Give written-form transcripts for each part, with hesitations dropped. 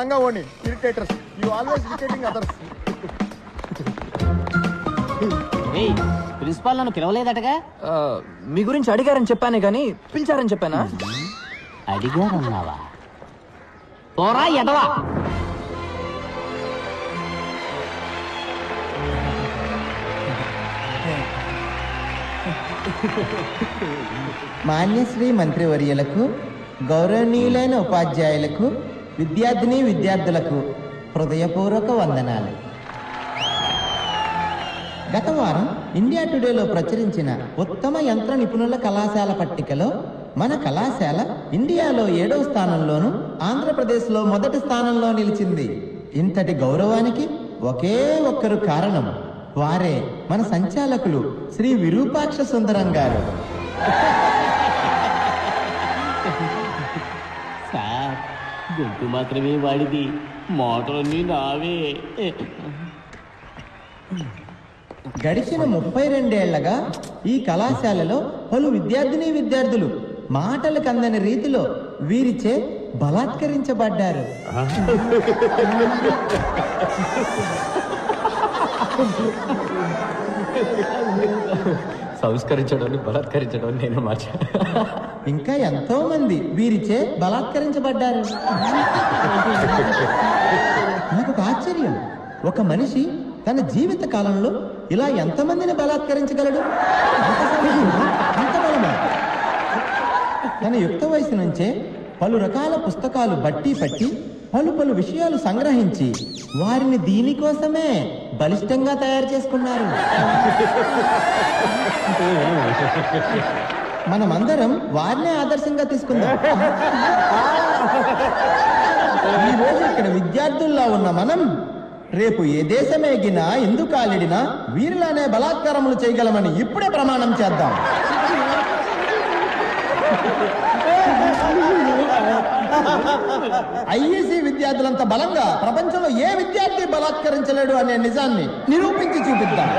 లంగా ఓని iterators. You always irritating others. Principal నన్ను పిలవలేదటగా? మీ గురించి అడిగారని చెప్పానే గానీ పిలిచారని చెప్పానా? అడిగారన్నావా? పోరా ఎదవా. మాన్యశ్రీ మంత్రివర్యులకు, గౌరవనీయులైన ఉపాధ్యాయులకు, విద్యార్థిని విద్యార్థులకు హృదయపూర్వక వందనాలు. గత వారం ఇండియా టుడేలో ప్రచురించిన ఉత్తమ యంత్ర నిపుణుల కళాశాల పట్టికలో మన కళాశాల ఇండియాలో 7వ స్థానంలోను, ఆంధ్రప్రదేశ్లో మొదటి స్థానంలో నిలిచింది. ఇంతటి గౌరవానికి ఒకే ఒక్కరు కారణం. వారే మన సంచాలకులు శ్రీ విరూపాక్ష సుందరం గారు. సార్, గొంతు మాత్రమే వాడిది, మోటార్ని నావే. గడిచిన 32 ఏళ్లగా ఈ కళాశాలలో పలు విద్యార్థిని విద్యార్థులు మాటలకు అందని రీతిలో వీరిచే బలాత్కరించబడ్డారు. సంస్కరించడం బలాత్కరించడం నేను మార్చా. ఇంకా ఎంతో మంది వీరిచే బలాత్కరించబడ్డారు. నాకు ఒక ఆశ్చర్యం, ఒక మనిషి తన జీవిత కాలంలో ఇలా ఎంతమందిని బలాత్కరించగలడు? అంత బలమా? తన యుక్త వయసు నుంచే పలు రకాల పుస్తకాలు బట్టి పట్టి పలు విషయాలు సంగ్రహించి వారిని దీనికోసమే బలిష్టంగా తయారు చేసుకున్నారు. మనమందరం వారినే ఆదర్శంగా తీసుకుందాం. ఈ రోజు ఇక్కడ విద్యార్థుల్లో ఉన్న మనం రేపు ఏ దేశమేగినా ఎందుకు కాలిడినా వీరిలానే బలాత్కారములు చేయగలమని ఇప్పుడే ప్రమాణం చేద్దాం. ఐఈసీ విద్యార్థులంత బలంగా ప్రపంచంలో ఏ విద్యార్థి బలాత్కరించలేడు అనే నిజాన్ని నిరూపించి చూపిద్దాం.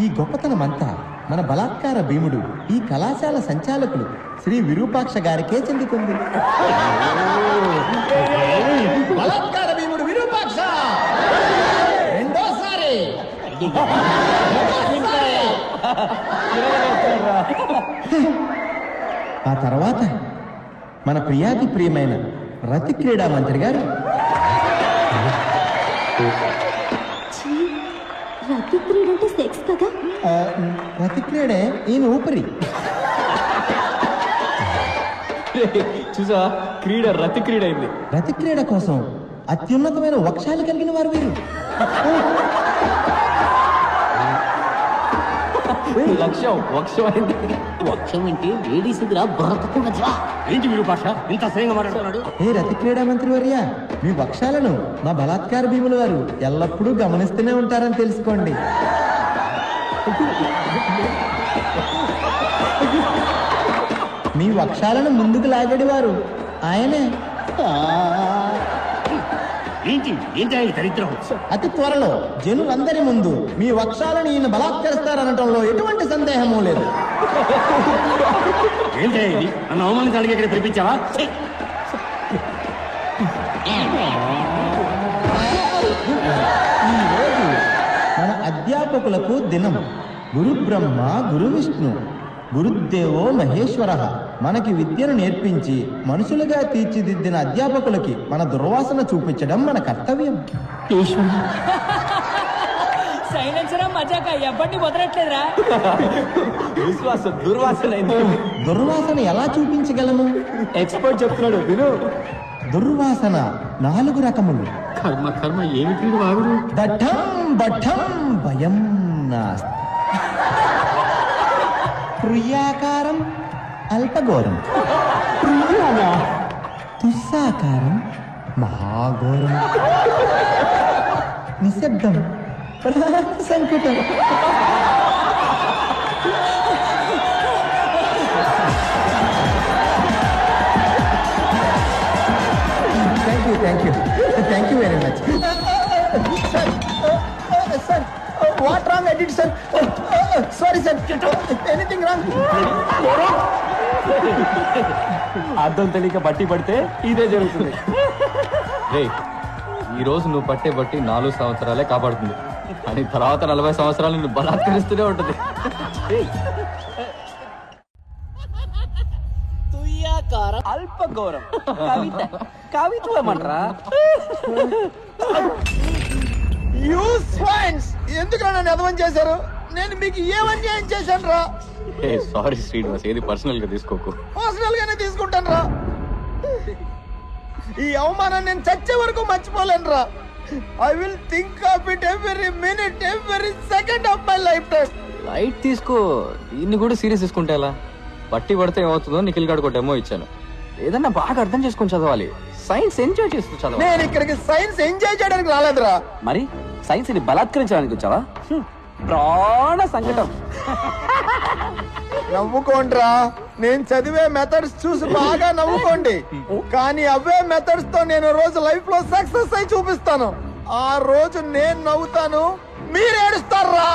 ఈ గొప్పతనమంతా మన బలాత్కార భీముడు, ఈ కళాశాల సంచాలకులు శ్రీ విరూపాక్ష గారికే చెందుతుంది. బలాత్కార భీముడు విరూపాక్ష రెండోసారి. ఆ తర్వాత మన ప్రియాతి ప్రియమైన రతి క్రీడా మంత్రి గారు. రతి క్రీడ అంటే సెక్స్ కదా? రతి క్రీడే ఈయన ఊపిరి. చూసా, క్రీడ రతి క్రీడ అయింది. రతి క్రీడ కోసం అత్యున్నతమైన వక్షాలు కలిగిన వారు వీరు. లక్ష్యం వక్షం అయింది. వక్షం అంటే లేడీస్ దగ్గర బ్రతకుండా. ఏంటి మీరు భాష ఇంత అసహ్యంగా మాట్లాడుతున్నాడు? ఏ రతి క్రీడా మంత్రి వర్య, మీ వక్షాలను మా బలాత్కార భీముల వారు ఎల్లప్పుడూ గమనిస్తూనే ఉంటారని తెలుసుకోండి. మీ వక్షాలను ముందుకు లాగడివారు ఆయనే. అతి త్వరలో జనులందరి ముందు మీ వక్షాలను ఈయన బలాత్కరిస్తారనటంలో ఎటువంటి సందేహము లేదు. అవమానించడానికి ఇక్కడ పిలిపించావా? ఈరోజు మన అధ్యాపకులకు దినం. గురు బ్రహ్మ గురు విష్ణు గురుదేవో మహేశ్వర. మనకి విద్యను నేర్పించి మనుషులుగా తీర్చిదిద్దిన అధ్యాపకులకి మన దుర్వాసన చూపించడం మన కర్తవ్యం. దుర్వాసన ఎలా చూపించగలము? ఎక్స్పర్ట్ చెప్తున్నాడు విను. దుర్వాసన 4 రకములు. కర్మ కర్మ ఏమిటి వాగుడు? దఠం బఠం భయం నాస్తి. ప్రియాకారం అల్పఘోరం, తుస్సాకారం మహాఘోరం, నిశ్శబ్దం సంకుటం. Thank you very much sir. What wrong I did sir? Sorry sir. Anything wrong? అర్థం తెలియక బట్టి పడితే ఇదే జరుగుతుంది. ఈ రోజు నువ్వు పట్టే బట్టి 4 సంవత్సరాలే కాపాడుతుంది, అని తర్వాత 40 సంవత్సరాలు నువ్వు బలాత్కరిస్తూనే ఉంటుంది. అల్ప గౌరవం కవిత కవిత్వమంటరా? యూ స్వైన్స్, ఎందుకు నన్ను ఎదవం చేశారు? నేను మీకు ఏమన్యాయం చేశాను రా? సారీ శ్రీనివాస్, ఏది పర్సనల్ గా తీసుకోకు. పర్సనల్ గానే తీసుకుంటాను రా. ఈ అవమానం నేను చచ్చే వరకు మర్చిపోలేను రా. I will think of it every minute, every second of my life time. Light తీసుకో, దీన్ని కూడా సీరియస్ తీసుకుంటే ఎలా? బట్టి పడితే ఏమవుతుందో నిఖిల్ గాడు ఒక డెమో ఇచ్చాను. ఏదన్నా బాగా అర్థం చేసుకొని చదవాలి, సైన్స్ ఎంజాయ్ చేస్తూ చదవాలి. నేను ఇక్కడికి సైన్స్ ఎంజాయ్ చేయడానికి రాలేదురా. మరి సైన్స్ ని బలాత్కరించడానికి వచ్చావా? ప్రాణ సంకటం. నవ్వుకోండిరా, నేను చదివే మెథడ్స్ చూసి బాగా నవ్వుకోండి. కానీ అవే మెథడ్స్ తో నేను రోజు లైఫ్ లో సక్సెస్ అయి చూపిస్తాను. ఆ రోజు నేను నవ్వుతాను, మీరు ఏడుస్తారా?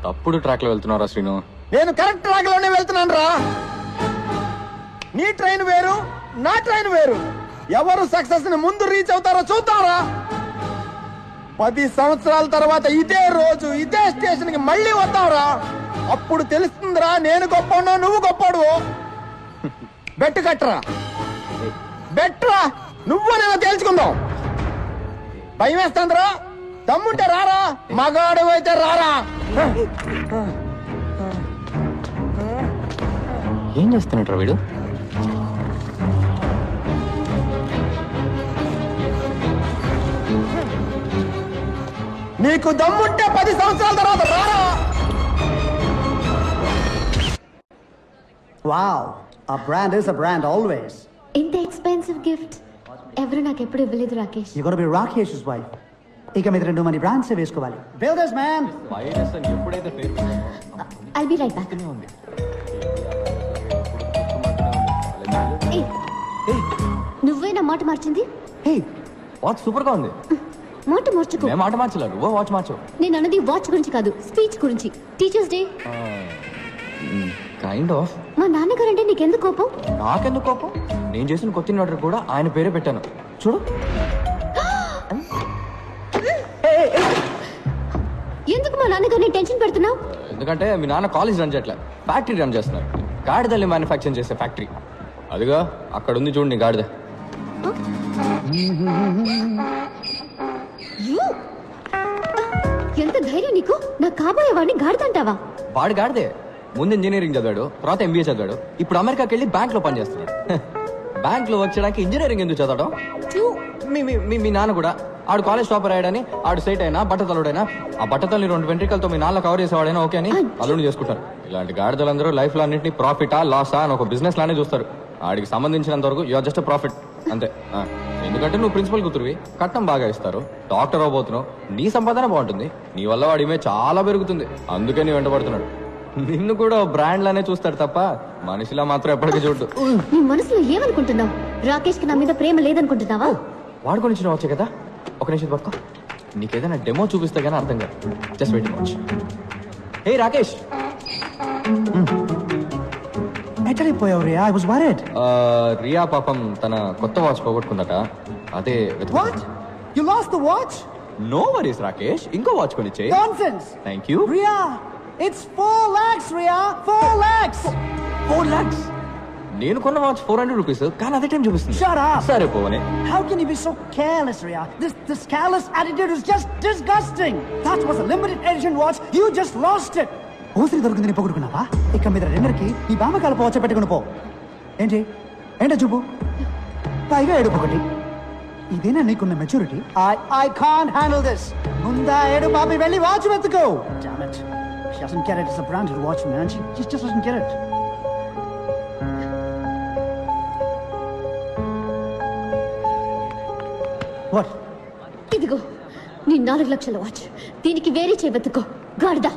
తప్పుడు ట్రాక్ లో వెళ్తున్నారా శ్రీను? నేను కరెక్ట్ ట్రాక్ లోనే వెళ్తున్నాను రా. నీ ట్రైన్ వేరు, నా ట్రైన్ వేరు. ఎవరు సక్సెస్ ని ముందు రీచ్ అవుతారో చూద్దాంరా. 10 సంవత్సరాల తర్వాత ఇదే రోజు ఇదే స్టేషన్ కి మళ్ళీ వద్దాంరా. అప్పుడు తెలుస్తుందిరా నేను గొప్పనో నువ్వు గొప్పడు. బెట్టు కట్టరా, బెట్రా, నువ్వు నేను తేల్చుకుందాం. భయం వేస్తుందిరా, దమ్ముంటే రారా, మగాడు అయితే రారా. ఏం చేస్తున్నట్రా వీడు? నీకు దమ్ముంటే 10 సంవత్సరాల తర్వాత రారా. Wow, a brand is a brand always. ఇంత ఎక్స్పెన్సివ్ గిఫ్ట్ ఎవరు నాకు ఎప్పుడు ఇవ్వలేదు Rakesh. You're gonna be Rakesh's wife. ఇక మీద 2 మంది బ్రాండ్స్ వేసుకోవాలి. Builders man. వైరస్ అని ఎప్పుడైతే పేరు ఐల్ బి రైట్ బ్యాక్. ఉంది. నువ్వే నా మాట మార్చింది. హే, వాచ్ సూపర్ గా ఉంది. మాట మార్చుకో. మేము మాట మార్చలేదు, నువ్వు వాచ్ మార్చు. నేను అన్నది వాచ్ గురించి కాదు, స్పీచ్ గురించి. Teachers day. Kind of. మా నాన్నగారంటే నీకెందుకు కోపం? నాకెందుకు కోపం? నేను చేసిన కొత్త ఆర్డర్ కూడా ఆయన పేరే పెట్టాను. చూడు. ఎందుకు మా నాన్నగారిని టెన్షన్ పెడుతున్నావు? ఎందుకంటే మీ నాన్న కాలేజ్ రన్ చేయట్లే, ఫ్యాక్టరీ రన్ చేస్తున్నారు. గాడిదల్ని మ్యానుఫ్యాక్చరింగ్ చేసే ఫ్యాక్టరీ. అదిగా అక్కడ ఉంది చూడండి గాడిద. ఎంత ధైర్యం నీకు? నా కాబోయే వాడిని గాడిదంటావా? వాడు గాడిదే. ముందు ఇంజనీరింగ్ చదివాడు, తర్వాత ఎంబీఏ చదివాడు, ఇప్పుడు అమెరికాకి వెళ్ళి బ్యాంక్ లో పనిచేస్తున్నాడు. బ్యాంక్ లో వచ్చడానికి ఇంజనీరింగ్ ఎందుకు చదవడం? మీ నాన్న కూడా ఆడు కాలేజ్ టాపర్ అయ్యాడని ఆడు సైట్ అయినా బట్టతలుడైనా ఆ బట్టతల్ని 2 వెంట్రికలతో మీ నాన్న కవర్ చేసేవాడైనా ఓకే అని అల్లుని చేసుకుంటారు. ఇలాంటి గాడిదలందరూ లైఫ్ లో అన్నింటినీ ప్రాఫిటా లాసా అని ఒక బిజినెస్ లానే చూస్తారు. ఆడికి సంబంధించినంత వరకు యూఆర్ జస్ట్ ప్రాఫిట్ అంతే. ఎందుకంటే నువ్వు ప్రిన్సిపల్ కూతురువి, కట్నం బాగా ఇస్తారు, డాక్టర్ అవబోతున్నావు, నీ సంపాదన బాగుంటుంది, నీ వల్ల వాడి ఇమే చాలా పెరుగుతుంది. అందుకే నీ వెంటబడుతున్నాడు. నిన్ను కూడా బ్రాండ్ లానే చూస్తాడు తప్ప మనిషిలా మాత్రం ఎప్పటికీ చూడు. నీ మనసులో ఏమనుకుంటున్నావు? రాకేష్ కి నా మీద ప్రేమ లేదనుకుంటున్నావా? వాడి గురించి నువ్వు వచ్చే కదా, ఒక నిమిషం పట్టుకో, నీకేదైనా డెమో చూపిస్తే గానీ అర్థం కాదు. Just wait watch. Hey Rakesh. ఎక్కడిపోయావు Ria? I was worried. Ria పాపం తన కొత్త వాచ్ పోగొట్టుకుందట, అదే What? You lost the watch? No worries Rakesh, ఇంకో వాచ్ కొనిచ్చే. Nonsense. Thank you. Ria, it's 4 lakhs, Ria. 4 lakhs. 4 lakhs. నేను కొన్న వాచ్ 400 రూపీస్, కానీ అదే టైం చూపిస్తుంది. Shut up. సరే పోవనే. How can you be so careless, Ria? This careless attitude is just disgusting. That was a limited edition watch. You just lost it. ఊసిరి దొరికిందని పొగుడుకున్నావా? ఇక మీద రెండర్కి ఈ బామకాల పోవచ్చ పెట్టుకుని పో. ఏంటో చూపు, పైగా ఏడుపు ఒకటి. ఇదేనా నీకున్న maturity? I can't handle this. ముందా ఏడు బాబి వెళ్ళి watch వెతుకో. Damn it. She doesn't get it. It's a branded watch, man. She just doesn't get it. What? ఇదిగో నీ 4 లక్షల వాచ్. దీనికి వేరే చేయబెత్తుకో గాడిదా.